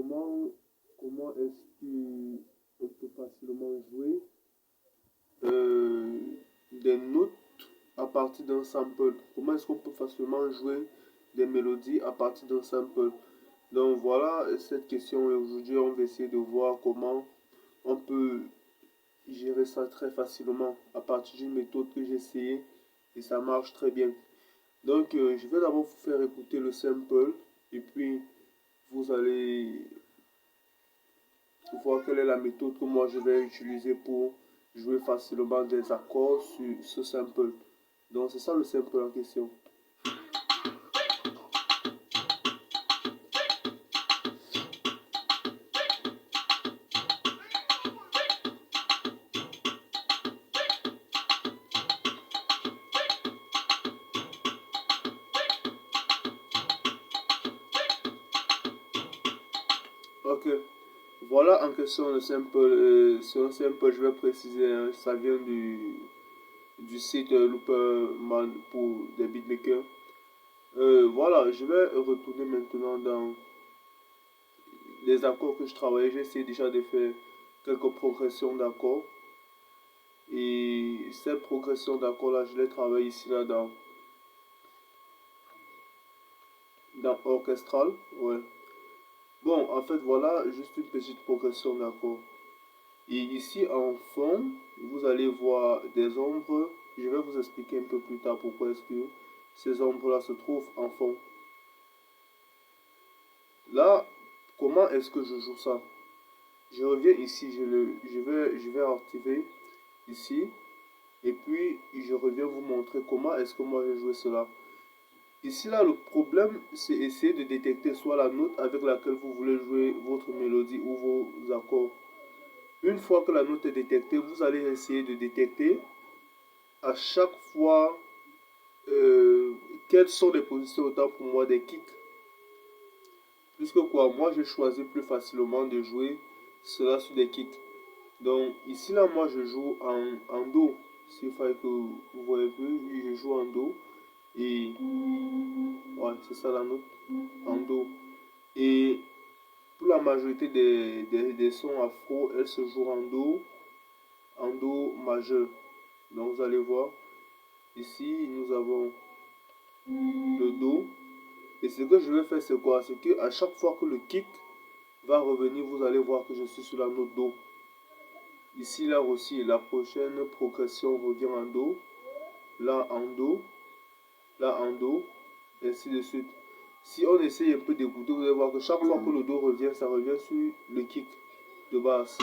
comment est-ce qu'on peut facilement jouer euh, des notes à partir d'un sample? Comment est-ce qu'on peut facilement jouer des mélodies à partir d'un sample? Donc voilà cette question et aujourd'hui on va essayer de voir comment on peut gérer ça très facilement à partir d'une méthode que j'ai essayée et ça marche très bien. Donc je vais d'abord vous faire écouter le sample et puis vous allez voir quelle est la méthode que moi je vais utiliser pour jouer facilement des accords sur ce sample. Donc c'est ça le sample en question. Ok, voilà en question le sample. C'est un sample, je vais préciser, hein, ça vient du site Looperman pour des beatmakers. Voilà, je vais retourner maintenant dans les accords que je travaillais. J'ai essayé déjà de faire quelques progressions d'accords. Et cette progression d'accords là, je l'ai travaillé ici là dans Orchestral. Ouais. Bon, en fait, voilà juste une petite progression d'accords. Et ici en fond, vous allez voir des ombres. Je vais vous expliquer un peu plus tard pourquoi est-ce que ces ombres-là se trouvent en fond. Là, comment est-ce que je joue ça? Je reviens ici, je vais activer ici. Et puis, je reviens vous montrer comment est-ce que moi j'ai joué cela. Ici, là, le problème, c'est essayer de détecter soit la note avec laquelle vous voulez jouer votre mélodie ou vos accords. Une fois que la note est détectée, vous allez essayer de détecter à chaque fois euh, quelles sont les positions autant pour moi des kicks. Puisque quoi, moi j'ai choisi plus facilement de jouer cela sur des kicks. Donc ici là, moi je joue en Do. S'il fallait que vous voyez plus, je joue en Do. Et ouais, c'est ça la note, en Do. Et pour la majorité des sons afro, elles se jouent en Do majeur. Donc vous allez voir, ici nous avons le Do. Et ce que je vais faire, c'est quoi? C'est que à chaque fois que le kick va revenir, vous allez voir que je suis sur la note Do. Ici, là aussi, la prochaine progression revient en Do. Là en Do. Là en Do. Et ainsi de suite. Si on essaye un peu d'écouter, vous allez voir que chaque fois que le Do revient, ça revient sur le kick de basse.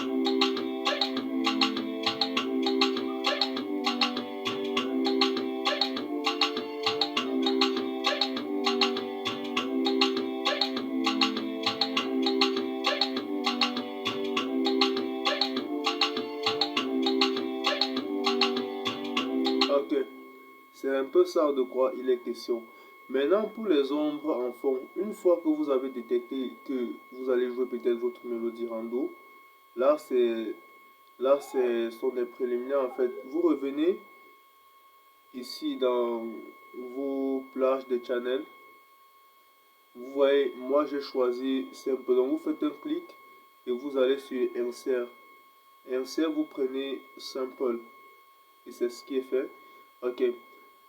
Ok, c'est un peu ça de quoi il est question. Maintenant, pour les ombres en fond, une fois que vous avez détecté que vous allez jouer peut-être votre mélodie en Do, là c'est sont des préliminaires en fait. Vous revenez ici dans vos plages de channel. Vous voyez, moi j'ai choisi simple. Donc vous faites un clic et vous allez sur Insert. Insert, vous prenez Sample. Et c'est ce qui est fait. Ok.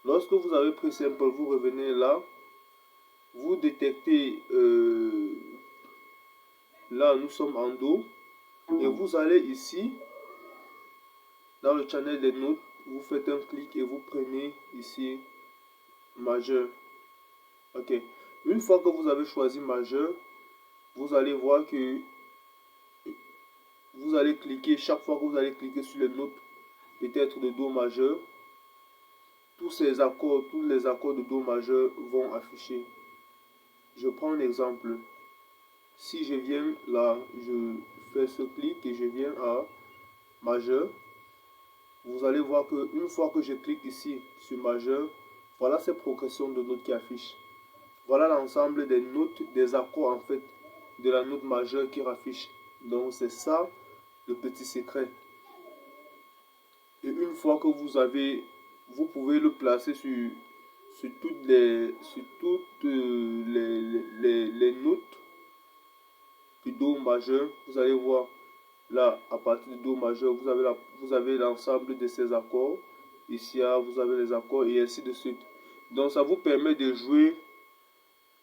Lorsque vous avez pris Sample, vous revenez là. Vous détectez, là nous sommes en Do. Et vous allez ici, dans le channel des notes, vous faites un clic et vous prenez ici majeur. Ok. Une fois que vous avez choisi majeur, vous allez voir que vous allez cliquer, chaque fois que vous allez cliquer sur les notes, peut-être de Do majeur, tous les accords de Do majeur vont afficher. Je prends un exemple. Si je viens là, je fais ce clic et je viens à majeur, vous allez voir que une fois que je clique ici sur majeur, voilà ces progressions de notes qui affichent. Voilà l'ensemble des notes, des accords en fait, de la note majeure qui affiche. Donc c'est ça le petit secret. Et une fois que vous avez, vous pouvez le placer sur toutes les notes de Do majeur, vous allez voir là, à partir de Do majeur, vous avez l'ensemble de ces accords. Ici, vous avez les accords et ainsi de suite. Donc, ça vous permet de jouer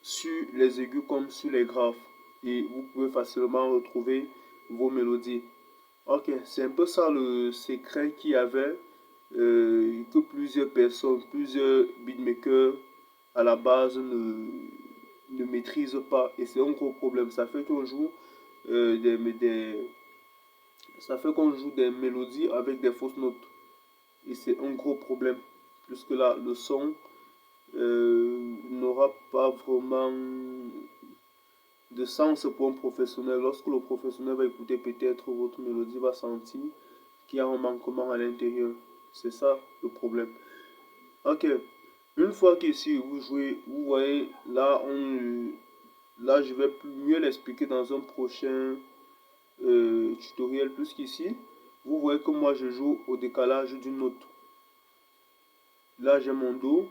sur les aigus comme sur les graves. Et vous pouvez facilement retrouver vos mélodies. Ok, c'est un peu ça le secret qu'il y avait, que plusieurs personnes, plusieurs beatmakers à la base ne maîtrisent pas. Et c'est un gros problème. Ça fait qu'on joue ça fait qu'on joue des mélodies avec des fausses notes. Et c'est un gros problème. Puisque là, le son n'aura pas vraiment de sens pour un professionnel. Lorsque le professionnel va écouter peut-être votre mélodie, va sentir qu'il y a un manquement à l'intérieur. C'est ça le problème. Ok. Une fois qu'ici vous jouez, vous voyez, là je vais mieux l'expliquer dans un prochain tutoriel. Plus qu'ici, vous voyez que moi je joue au décalage d'une note. Là j'ai mon Do.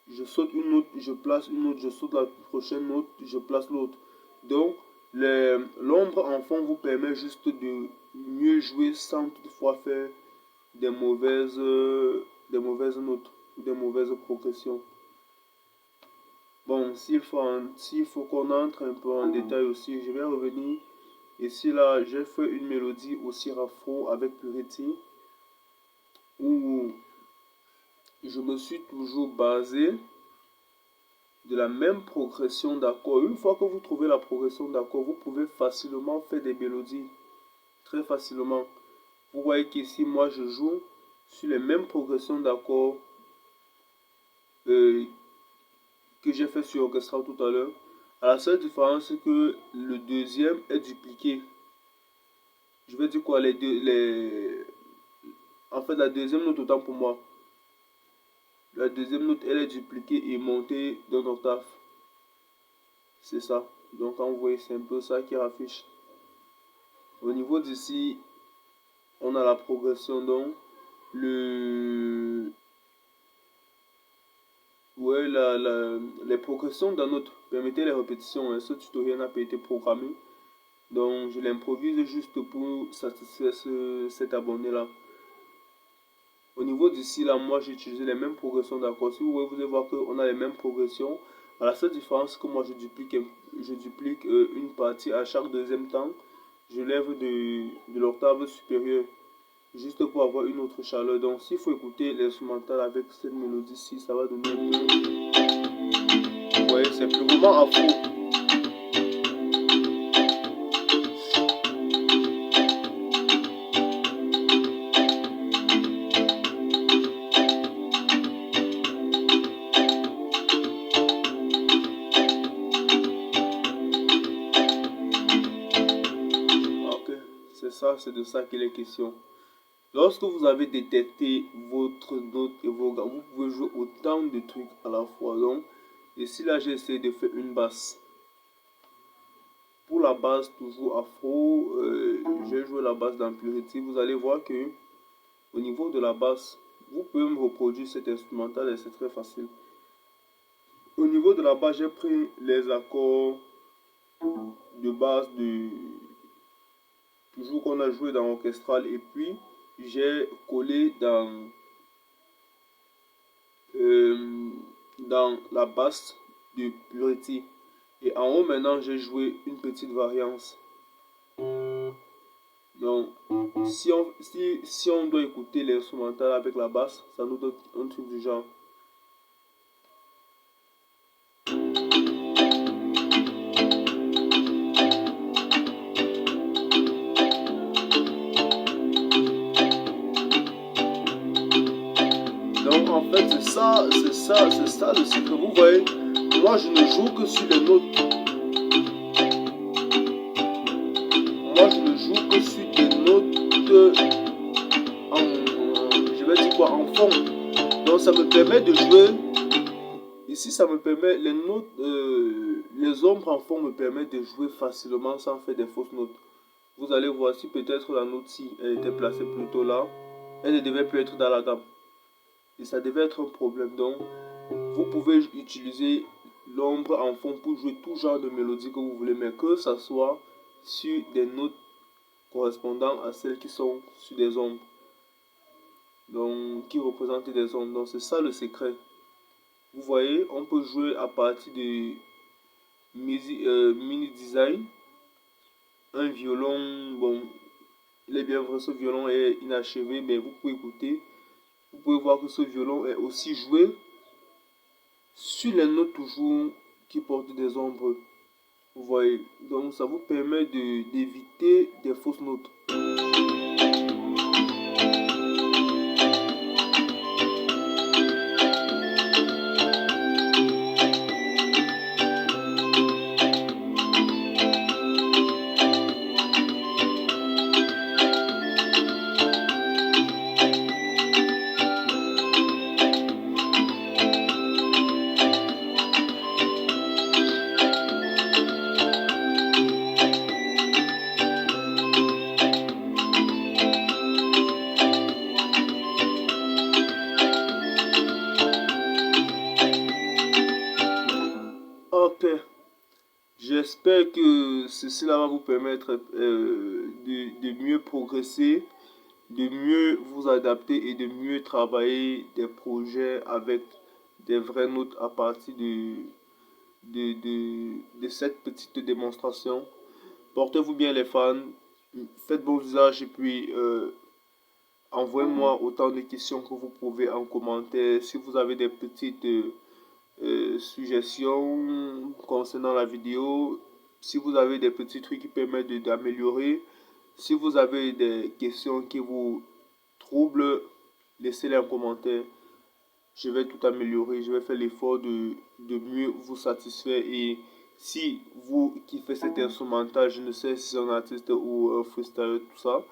Je saute une note, je place une note, je saute la prochaine note, je place l'autre. Donc, l'ombre en fond vous permet juste de mieux jouer sans toutefois faire des mauvaises notes ou des mauvaises progressions. Bon, s'il faut qu'on entre un peu en détail aussi, je vais revenir. Ici, là, j'ai fait une mélodie aussi Rafro avec Purity où je me suis toujours basé de la même progression d'accords. Une fois que vous trouvez la progression d'accords, vous pouvez facilement faire des mélodies. Très facilement. Vous voyez qu'ici, moi, je joue sur les mêmes progressions d'accords que j'ai fait sur Orchestral tout à l'heure. À la seule différence, c'est que le deuxième est dupliqué. Je vais dire quoi, en fait, la deuxième note, autant pour moi. La deuxième note, elle est dupliquée et montée d'un octave. C'est ça. Donc, quand vous voyez, c'est un peu ça qui affiche. Au niveau d'ici, on a la progression. Donc, ouais, les progressions d'un note. Permettez les répétitions. Hein. Ce tutoriel n'a pas été programmé. Donc, je l'improvise juste pour satisfaire cet abonné-là. Au niveau d'ici, là, moi, j'ai utilisé les mêmes progressions d'accords. Si vous voyez, vous allez voir qu'on a les mêmes progressions. À la seule différence que moi, je duplique une partie à chaque deuxième temps. Je lève de l'octave supérieure, juste pour avoir une autre chaleur. Donc, s'il faut écouter l'instrumental avec cette mélodie-ci, ça va donner un peu... Vous voyez, c'est purement afro. C'est de ça qu'il est question. Lorsque vous avez détecté votre note et vos gars, vous pouvez jouer autant de trucs à la fois. Donc, ici là, j'ai essayé de faire une basse. Pour la basse, toujours afro, j'ai joué la basse dans Purity. Vous allez voir que au niveau de la basse, vous pouvez me reproduire cet instrumental et c'est très facile. Au niveau de la basse, j'ai pris les accords de base toujours qu'on a joué dans Orchestral et puis j'ai collé dans la basse de Purity. Et en haut maintenant j'ai joué une petite variance. Donc si on doit écouter l'instrumental avec la basse, ça nous donne un truc du genre. Donc en fait c'est ça le secret. Vous voyez, moi je ne joue que sur les notes. Moi je ne joue que sur des notes je vais dire quoi, en fond. Donc ça me permet de jouer. Ici ça me permet, les notes, les ombres en fond me permettent de jouer facilement sans faire des fausses notes. Vous allez voir si peut-être la note si elle était placée plutôt là, elle ne devait plus être dans la gamme. Et ça devait être un problème. Donc vous pouvez utiliser l'ombre en fond pour jouer tout genre de mélodie que vous voulez, mais que ça soit sur des notes correspondant à celles qui sont sur des ombres. Donc, qui représentent des ombres. Donc, c'est ça le secret. Vous voyez, on peut jouer à partir de mini design. Un violon, bon, il est bien vrai, ce violon est inachevé, mais vous pouvez écouter. Vous pouvez voir que ce violon est aussi joué sur les notes toujours qui portent des ombres. Vous voyez, donc ça vous permet d'éviter des fausses notes. Ok, j'espère que ceci là va vous permettre de mieux progresser, de mieux vous adapter et de mieux travailler des projets avec des vraies notes à partir de cette petite démonstration. Portez-vous bien les fans, faites bon usage et puis envoyez-moi autant de questions que vous pouvez en commentaire. Si vous avez des petites suggestions concernant la vidéo, si vous avez des petits trucs qui permettent d'améliorer, si vous avez des questions qui vous troublent, laissez-les en commentaire. Je vais tout améliorer, je vais faire l'effort de mieux vous satisfaire. Et si vous qui faites cet instrumental, je ne sais si c'est un artiste ou un freestyle, tout ça,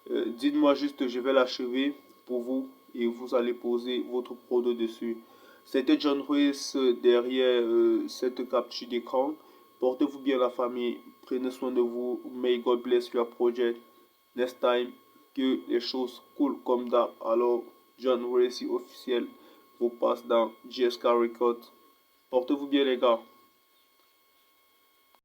dites-moi juste, je vais l'achever pour vous et vous allez poser votre produit dessus. C'était John Ruiz derrière cette capture d'écran. Portez-vous bien la famille, prenez soin de vous. May God bless your project. Next time, que les choses coulent comme d'hab. Alors, John Ruiz officiel vous passe dans GSK Records. Portez-vous bien les gars.